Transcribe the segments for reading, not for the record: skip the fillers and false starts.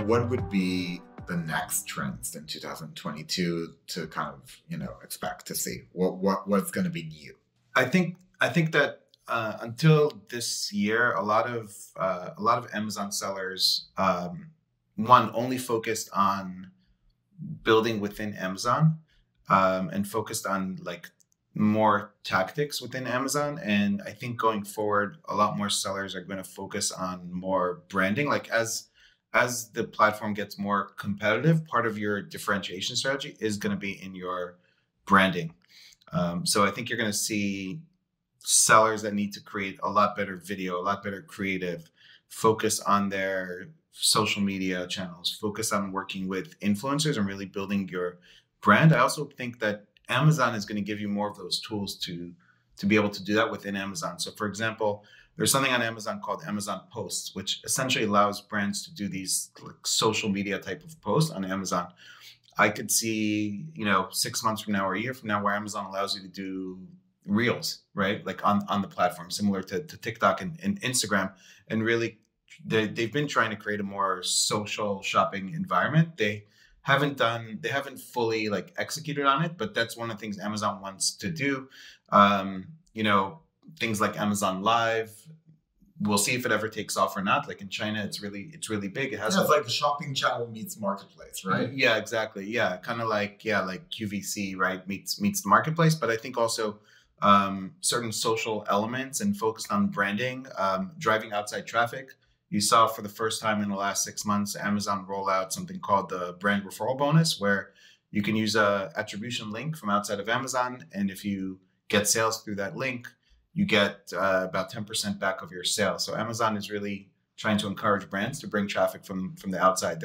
what would be the next trends in 2022 to kind of, expect to see? What's going to be new? I think that until this year, a lot of Amazon sellers, one, only focused on building within Amazon, and focused on like more tactics within Amazon. And I think going forward, a lot more sellers are going to focus on more branding. Like as the platform gets more competitive, part of your differentiation strategy is going to be in your branding. So I think you're going to see sellers that need to create a lot better video, a lot better creative, focus on their social media channels, focus on working with influencers and really building your brand. I also think that Amazon is going to give you more of those tools to be able to do that within Amazon. So for example, there's something on Amazon called Amazon Posts, which essentially allows brands to do these like social media type of posts on Amazon. I could see, 6 months from now or a year from now where Amazon allows you to do reels, right? Like on the platform, similar to TikTok and Instagram. And really, they've been trying to create a more social shopping environment. They haven't fully like executed on it, but that's one of the things Amazon wants to do. Things like Amazon Live. We'll see if it ever takes off or not. Like in China, it's really big. It has it's like the shopping channel meets marketplace, right? Yeah, exactly. Yeah, kind of like QVC, right? Meets the marketplace. But I think also certain social elements and focused on branding, driving outside traffic. You saw for the first time in the last 6 months, Amazon roll out something called the brand referral bonus, where you can use a attribution link from outside of Amazon, and if you get sales through that link, you get about 10% back of your sales. So Amazon is really trying to encourage brands to bring traffic from the outside.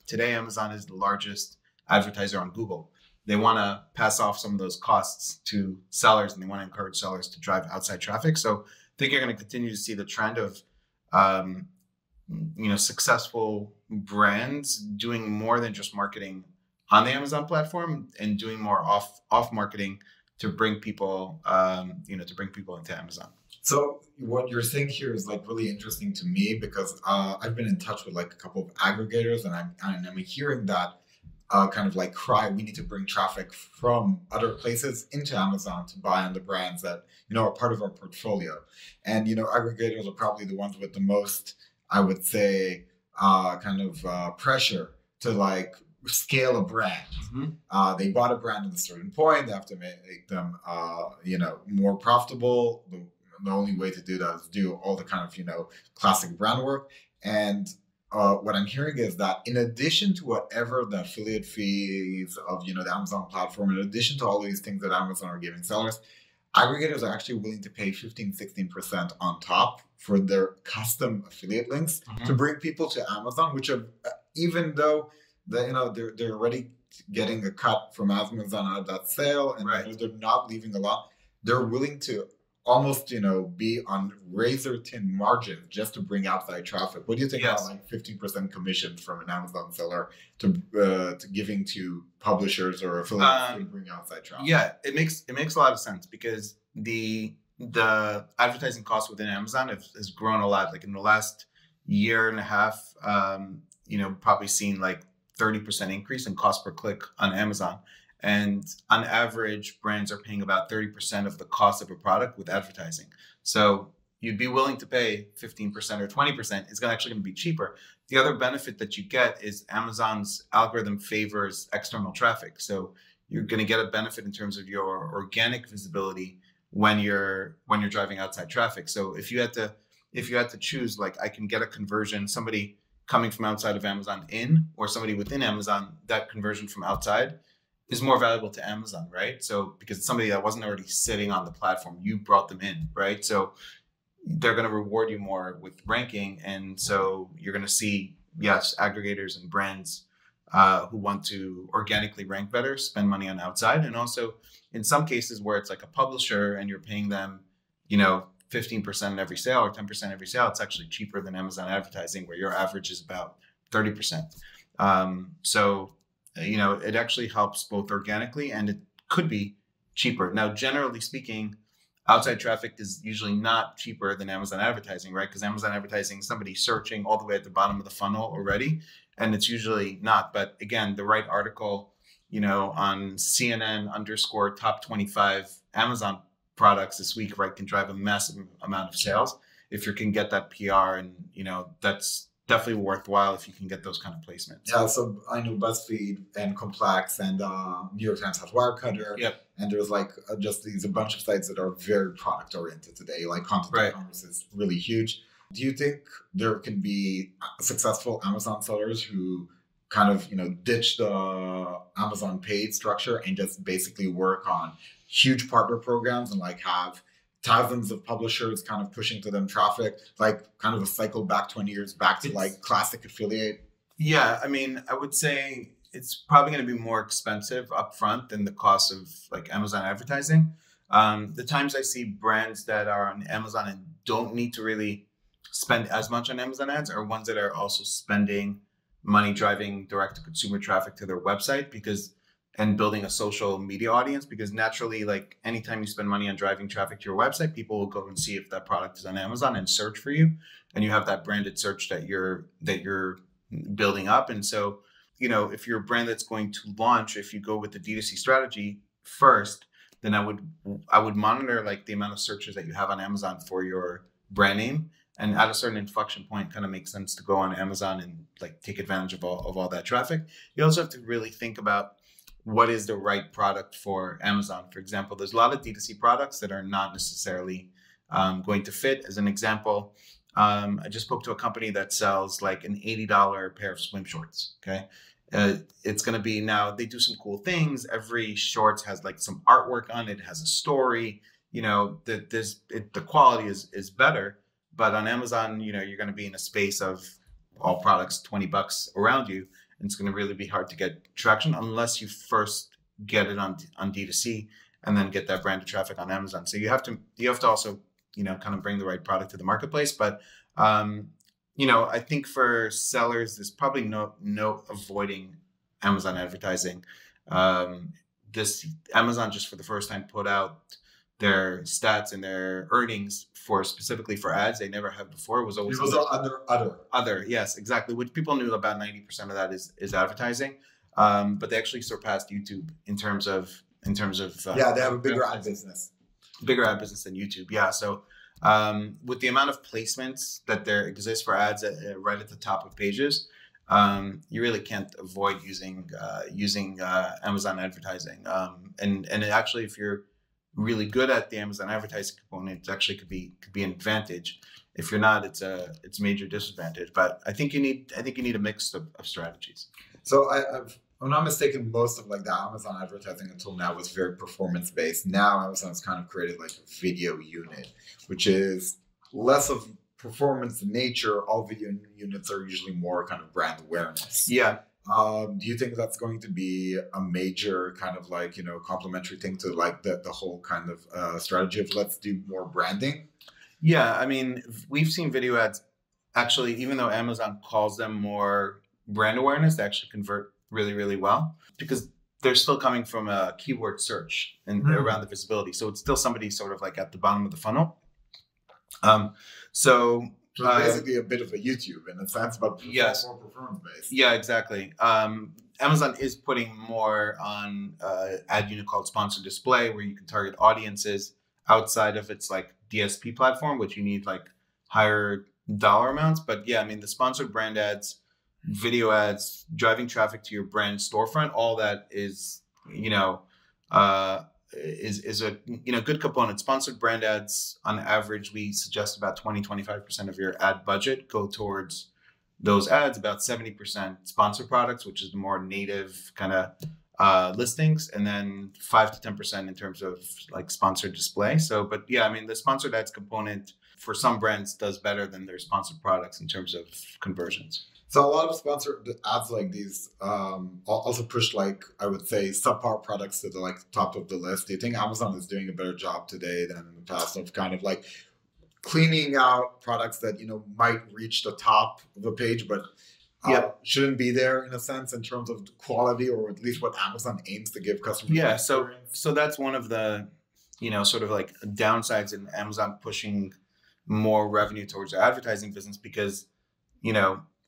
Today, Amazon is the largest advertiser on Google. They want to pass off some of those costs to sellers, and they want to encourage sellers to drive outside traffic. So I think you're going to continue to see the trend of successful brands doing more than just marketing on the Amazon platform and doing more off marketing to bring people, into Amazon. So what you're saying here is like really interesting to me because I've been in touch with like a couple of aggregators, and I'm hearing that kind of like cry, we need to bring traffic from other places into Amazon to buy on the brands that, are part of our portfolio. And, aggregators are probably the ones with the most, I would say, pressure to like scale a brand. Mm-hmm. They bought a brand at a certain point. They have to make them, more profitable. The only way to do that is do all the kind of, classic brand work. And what I'm hearing is that in addition to whatever the affiliate fees of, the Amazon platform, in addition to all these things that Amazon are giving sellers, aggregators are actually willing to pay 15-16% on top for their custom affiliate links to bring people to Amazon, which are, even though they're already getting a cut from Amazon out of that sale, and right, they're not leaving a lot, they're willing to almost, be on razor thin margins just to bring outside traffic. What do you think about like 15% commissions from an Amazon seller to giving to publishers or affiliates to bring outside traffic? Yeah, it makes a lot of sense because the advertising cost within Amazon has grown a lot. Like in the last year and a half, probably seen like 30% increase in cost per click on Amazon. And on average, brands are paying about 30% of the cost of a product with advertising. So you'd be willing to pay 15% or 20%. It's actually going to be cheaper. The other benefit that you get is Amazon's algorithm favors external traffic. So you're going to get a benefit in terms of your organic visibility when you're driving outside traffic. So if you had to choose, like I can get a conversion, somebody coming from outside of Amazon in, or somebody within Amazon, that conversion from outside is more valuable to Amazon, right? So because it's somebody that wasn't already sitting on the platform, you brought them in, right? So they're going to reward you more with ranking. And so you're going to see, yes, aggregators and brands who want to organically rank better, spend money on outside. And also in some cases where it's like a publisher and you're paying them, 15% every sale or 10% every sale, it's actually cheaper than Amazon advertising, where your average is about 30%. It actually helps both organically and it could be cheaper. Now, generally speaking, outside traffic is usually not cheaper than Amazon advertising, right? Because Amazon advertising, somebody's searching all the way at the bottom of the funnel already, and it's usually not. But again, the right article, on CNN underscore top 25 Amazon products this week, right, can drive a massive amount of sales if you can get that PR, and that's definitely worthwhile if you can get those kind of placements. Yeah, so I know BuzzFeed and Complex and New York Times has Wirecutter. Yep. And there's like just a bunch of sites that are very product oriented today. Like content e-commerce is really huge. Do you think there can be successful Amazon sellers who kind of, ditch the Amazon paid structure and just basically work on huge partner programs and like have thousands of publishers kind of pushing to them traffic, like kind of a cycle back 20 years back to like classic affiliate? Yeah, I mean, I would say it's probably going to be more expensive upfront than the cost of like Amazon advertising. The times I see brands that are on Amazon and don't need to really spend as much on Amazon ads are ones that are also spending money driving direct to consumer traffic to their website and building a social media audience, because naturally, like anytime you spend money on driving traffic to your website, people will go and see if that product is on Amazon and search for you, and you have that branded search that you're building up. And so, if you're a brand that's going to launch, if you go with the D2C strategy first, then I would monitor like the amount of searches that you have on Amazon for your brand name. And at a certain inflection point, kind of makes sense to go on Amazon and like take advantage of all that traffic. You also have to really think about what is the right product for Amazon. For example, there's a lot of D2C products that are not necessarily going to fit. As an example, I just spoke to a company that sells like an $80 pair of swim shorts. Okay. It's going to be, now they do some cool things. Every shorts has like some artwork on it, has a story, the quality is better. But on Amazon, you're going to be in a space of all products, $20 around you. And it's going to really be hard to get traction unless you first get it on D2C and then get that branded traffic on Amazon. So you have to also, kind of bring the right product to the marketplace. But, I think for sellers, there's probably no avoiding Amazon advertising. This Amazon just for the first time put out their stats and their earnings specifically for ads. They never have before. It was always other. Yes, exactly. Which people knew about 90% of that is advertising. But they actually surpassed YouTube in terms of yeah, they have a bigger ad business. Bigger ad business than YouTube. Yeah. So with the amount of placements that there exist for ads right at the top of pages, you really can't avoid using Amazon advertising. And actually, if you're really good at the Amazon advertising component, it actually could be an advantage. If you're not, it's a major disadvantage. But I think you need a mix of strategies. So if I'm not mistaken, most of like the Amazon advertising until now was very performance based. Now Amazon has kind of created like a video unit, which is less of performance in nature. All video units are usually more kind of brand awareness. Yeah. Do you think that's going to be a major kind of like, complementary thing to like the whole kind of strategy of let's do more branding? Yeah. I mean, we've seen video ads actually, even though Amazon calls them more brand awareness, they actually convert really, really well because they're still coming from a keyword search and around the visibility. So it's still somebody sort of like at the bottom of the funnel. So basically a bit of a YouTube in a sense, but more performance based. Yeah, exactly. Amazon is putting more on ad unit called sponsored display, where you can target audiences outside of its like DSP platform, which you need like higher dollar amounts. But yeah, I mean the sponsored brand ads, video ads, driving traffic to your brand storefront, all that is is a good component. Sponsored brand ads, on average, we suggest about 20-25% of your ad budget go towards those ads, about 70% sponsored products, which is the more native kind of listings, and then 5 to 10% in terms of like sponsored display. So, but yeah, I mean, the sponsored ads component for some brands does better than their sponsored products in terms of conversions. So a lot of sponsored ads like these also push, like, I would say, subpar products to the like top of the list. Do you think Amazon is doing a better job today than in the past of kind of like cleaning out products that, might reach the top of the page, but shouldn't be there in a sense in terms of quality, or at least what Amazon aims to give customers? Yeah, so that's one of the sort of like downsides in Amazon pushing more revenue towards their advertising business, because,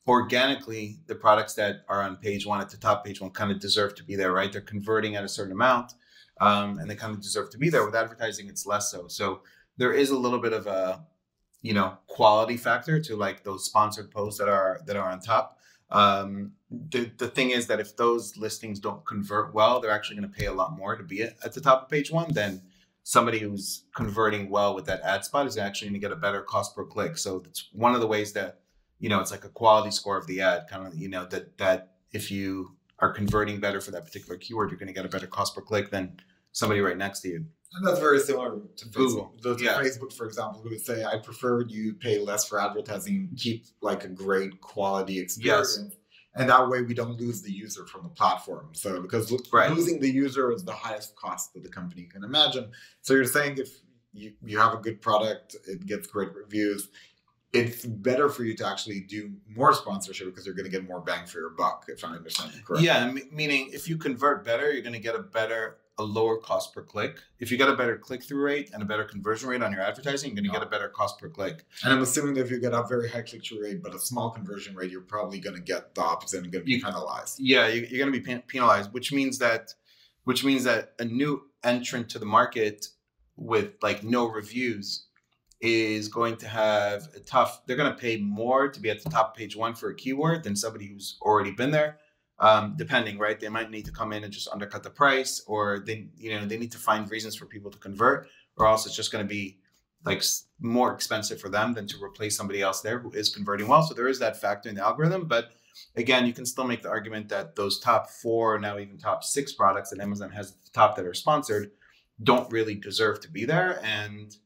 organically, the products that are on page one, at the top page one, kind of deserve to be there, right? They're converting at a certain amount, and they kind of deserve to be there. With advertising, it's less so. So there is a little bit of a, quality factor to like those sponsored posts that are on top. The thing is that if those listings don't convert well, they're actually going to pay a lot more to be at the top of page one than somebody who's converting well with that ad spot is actually going to get a better cost per click. So it's one of the ways that, it's like a quality score of the ad, kind of, that if you are converting better for that particular keyword, you're going to get a better cost per click than somebody right next to you. And that's very similar to Google. Facebook, for example, who would say, I prefer you pay less for advertising, keep like a great quality experience. Yes. And that way we don't lose the user from the platform. So because losing the user is the highest cost that the company can imagine. So you're saying if you have a good product, it gets great reviews, it's better for you to actually do more sponsorship because you're going to get more bang for your buck, if I understand it correctly. Yeah, meaning if you convert better, you're going to get a lower cost per click. If you get a better click-through rate and a better conversion rate on your advertising, you're going to get a better cost per click. And I'm assuming that if you get a very high click-through rate but a small conversion rate, you're probably going to get the opposite and going to be penalized. Yeah, you're going to be penalized, which means that a new entrant to the market with like no reviews is going to have they're going to pay more to be at the top of page one for a keyword than somebody who's already been there. Depending, right? They might need to come in and just undercut the price, or they need to find reasons for people to convert, or else it's just going to be like more expensive for them than to replace somebody else there who is converting well. So there is that factor in the algorithm. But again, you can still make the argument that those top 4, now even top 6 products that Amazon has at the top that are sponsored don't really deserve to be there. And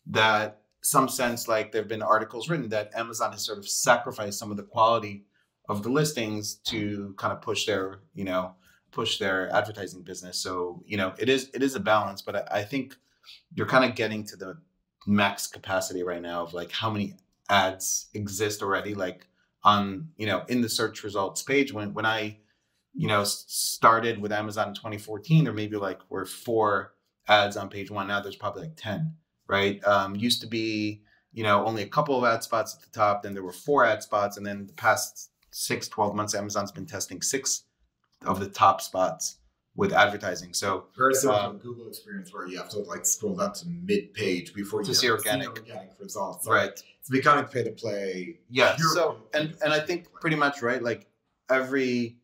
that some sense, like there have been articles written that Amazon has sort of sacrificed some of the quality of the listings to kind of push their advertising business. So, it is a balance, but I think you're kind of getting to the max capacity right now of like how many ads exist already, like on, in the search results page. When I, started with Amazon in 2014, there maybe were 4 ads on page one. Now there's probably like 10, right? Used to be, only a couple of ad spots at the top. Then there were 4 ad spots. And then the past 6-12 months, Amazon's been testing 6 of the top spots with advertising. So very similar to the Google experience, where you have to like scroll down to mid-page before you see organic results. So right. It's becoming pay to play. Yeah. So and I think pretty much, right, like every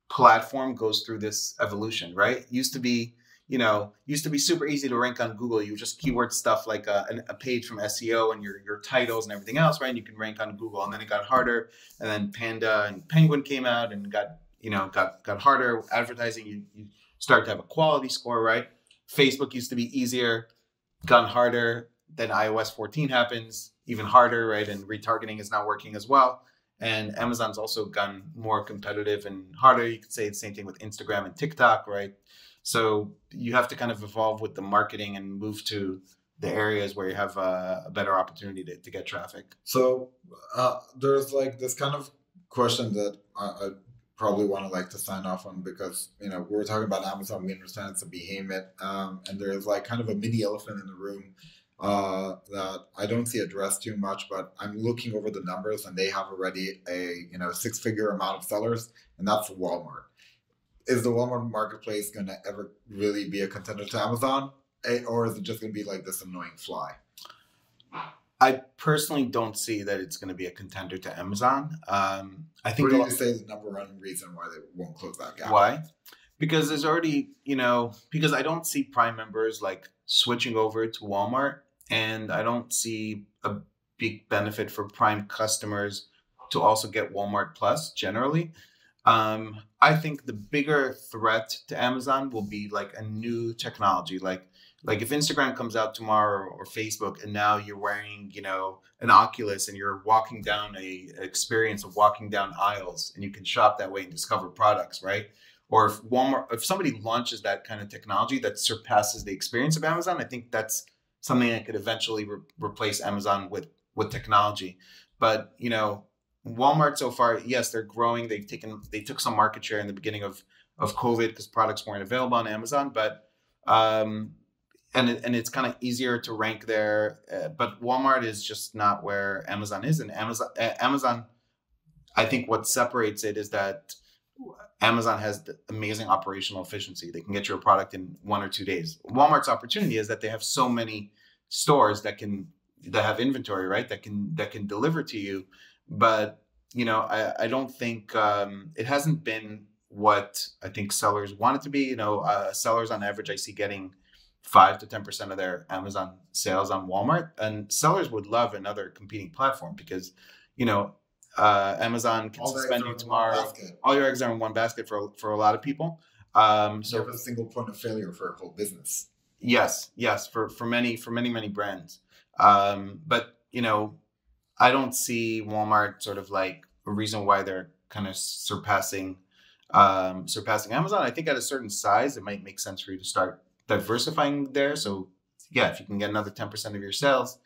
platform goes through this evolution, right? Used to be super easy to rank on Google. You just keyword stuff like a page from SEO and your titles and everything else, right? And you can rank on Google. And then it got harder. And then Panda and Penguin came out and got harder. Advertising, you start to have a quality score, right? Facebook used to be easier, gotten harder. Then iOS 14 happens, even harder, right? And retargeting is not working as well. And Amazon's also gotten more competitive and harder. You could say the same thing with Instagram and TikTok, right? So you have to kind of evolve with the marketing and move to the areas where you have a better opportunity to get traffic. So there's like this kind of question that I probably want to sign off on, because, we're talking about Amazon. We understand it's a behemoth. And there's like kind of a mini elephant in the room that I don't see addressed too much, but I'm looking over the numbers and they have already a, 6-figure amount of sellers, and that's Walmart. Is the Walmart marketplace going to ever really be a contender to Amazon? Or is it just going to be like this annoying fly? I personally don't see that it's going to be a contender to Amazon. I think. What do you say is the number one reason why they won't close that gap? Why? Because there's already, because I don't see Prime members like switching over to Walmart, and I don't see a big benefit for Prime customers to also get Walmart Plus generally. I think the bigger threat to Amazon will be like a new technology, like if Instagram comes out tomorrow or Facebook, and now you're wearing, an Oculus and you're walking down an experience of walking down aisles, and you can shop that way and discover products, right? Or if somebody launches that kind of technology that surpasses the experience of Amazon, I think that's something that could eventually replace Amazon with technology. But, Walmart so far, yes, they're growing. They took some market share in the beginning of COVID because products weren't available on Amazon. But and it's kind of easier to rank there. But Walmart is just not where Amazon is, and Amazon, I think what separates it is that Amazon has the amazing operational efficiency. They can get you a product in 1 or 2 days. Walmart's opportunity is that they have so many stores that have inventory, right? That can deliver to you. But I don't think it hasn't been what I think sellers want it to be. Sellers on average I see getting 5 to 10% of their Amazon sales on Walmart, and sellers would love another competing platform because Amazon can suspend you tomorrow. All your eggs are in one basket for a lot of people. So you have a single point of failure for a whole business. Yes, for many brands. But I don't see Walmart sort of like a reason why they're kind of surpassing Amazon. I think at a certain size, it might make sense for you to start diversifying there. So yeah, if you can get another 10% of your sales,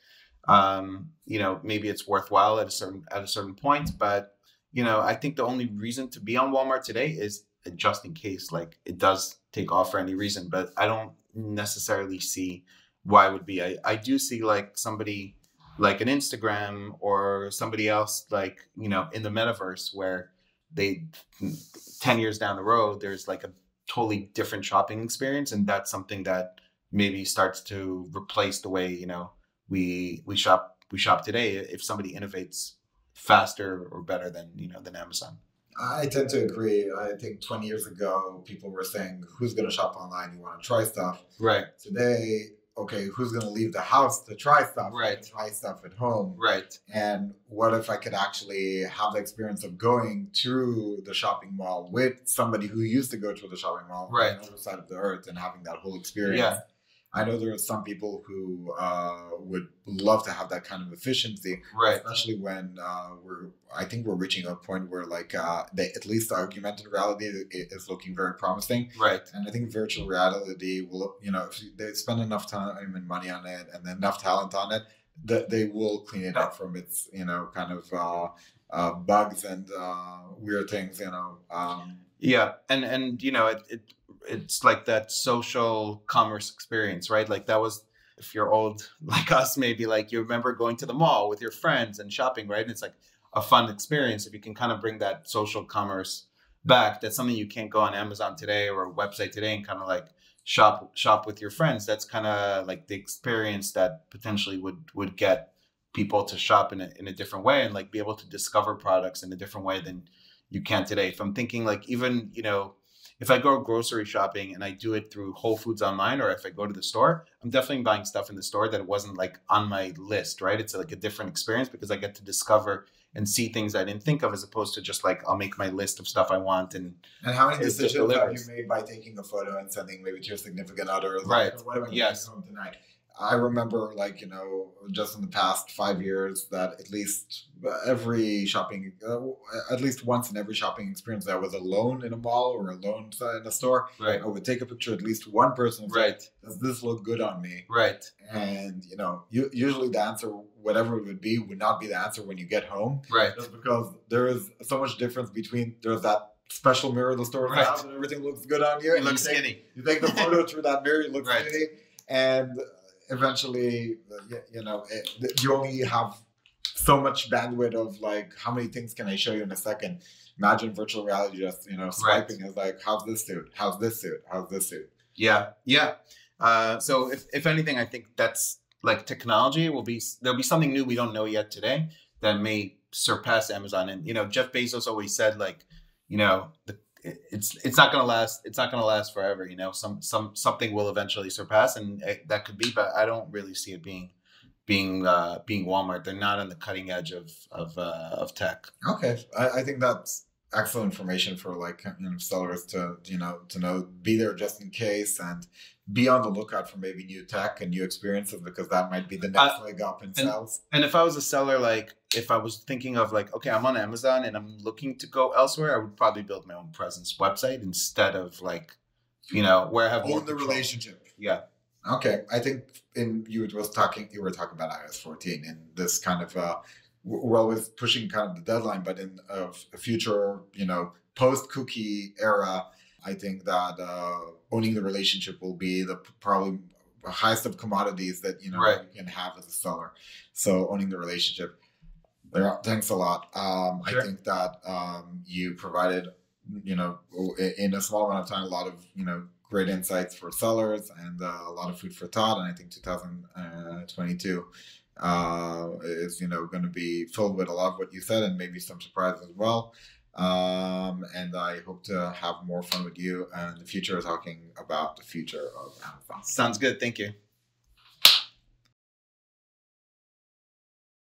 maybe it's worthwhile at a certain point. But I think the only reason to be on Walmart today is just in case, like, it does take off for any reason. But I don't necessarily see why it would be. I do see like somebody like an Instagram or somebody else like in the metaverse where they 10 years down the road there's like a totally different shopping experience, and that's something that maybe starts to replace the way we shop today if somebody innovates faster or better than Amazon. I tend to agree. I think 20 years ago, people were saying, who's going to shop online? You want to try stuff. Right. Today, okay, who's going to leave the house to try stuff? Right. Try stuff at home. Right. And what if I could actually have the experience of going to the shopping mall with somebody who used to go to the shopping mall right. on the other side of the earth and having that whole experience? Yeah. I know there are some people who would love to have that kind of efficiency, right? Especially when I think we're reaching a point where at least the augmented reality is looking very promising, right? And I think virtual reality will, if they spend enough time and money on it and enough talent on it, that they will clean it up from its, kind of bugs and weird things, Yeah, and it's like that social commerce experience, right? Like that was, if you're old like us, maybe like you remember going to the mall with your friends and shopping, right? And it's like a fun experience. If you can kind of bring that social commerce back, that's something you can't go on Amazon today or a website today and kind of like shop with your friends. That's kind of like the experience that potentially would get people to shop in a different way and like be able to discover products in a different way than you can today. If I'm thinking like even, if I go grocery shopping and I do it through Whole Foods online, or if I go to the store, I'm definitely buying stuff in the store that wasn't like on my list, right? It's like a different experience because I get to discover and see things I didn't think of, as opposed to just like, I'll make my list of stuff I want. And how many decisions have you made by taking a photo and sending maybe to your significant other? Right. What am I yes. home tonight? I remember, just in the past 5 years, that at least at least once in every shopping experience that I was alone in a mall or alone in a store, right. I would take a picture of at least one person and right. say, does this look good on me? Right. And, usually the answer, whatever it would be, would not be the answer when you get home. Right. Just because there is so much difference between, there's that special mirror the store has and everything looks good on you. It looks skinny. You take the photo through that mirror, it looks right. skinny. And eventually, you only have so much bandwidth of like, how many things can I show you in a second? Imagine virtual reality just, swiping is like, how's this suit? How's this suit? How's this suit? Yeah. Yeah. So if anything, I think that's like technology there'll be something new we don't know yet today that may surpass Amazon. And, Jeff Bezos always said like, it's not going to last. It's not going to last forever. Something will eventually surpass, and that could be. But I don't really see it being Walmart. They're not on the cutting edge of tech. Okay, I think that's excellent information for sellers to know, be there just in case, and be on the lookout for maybe new tech and new experiences, because that might be the next leg up in sales. And if I was a seller, if I was thinking of okay, I'm on Amazon and I'm looking to go elsewhere, I would probably build my own presence website instead of where I have own the relationship. Yeah. Okay. I think you were talking about iOS 14 and this kind of we're always pushing kind of the deadline, but in a future, post-cookie era, I think that owning the relationship will be probably highest of commodities that Right. you can have as a seller. So owning the relationship. Yeah, thanks a lot. I Sure. think that you provided, in a small amount of time, a lot of great insights for sellers and a lot of food for thought. And I think 2022 is going to be filled with a lot of what you said and maybe some surprises as well. And I hope to have more fun with you in the future talking about the future of Amazon. Sounds good. Thank you.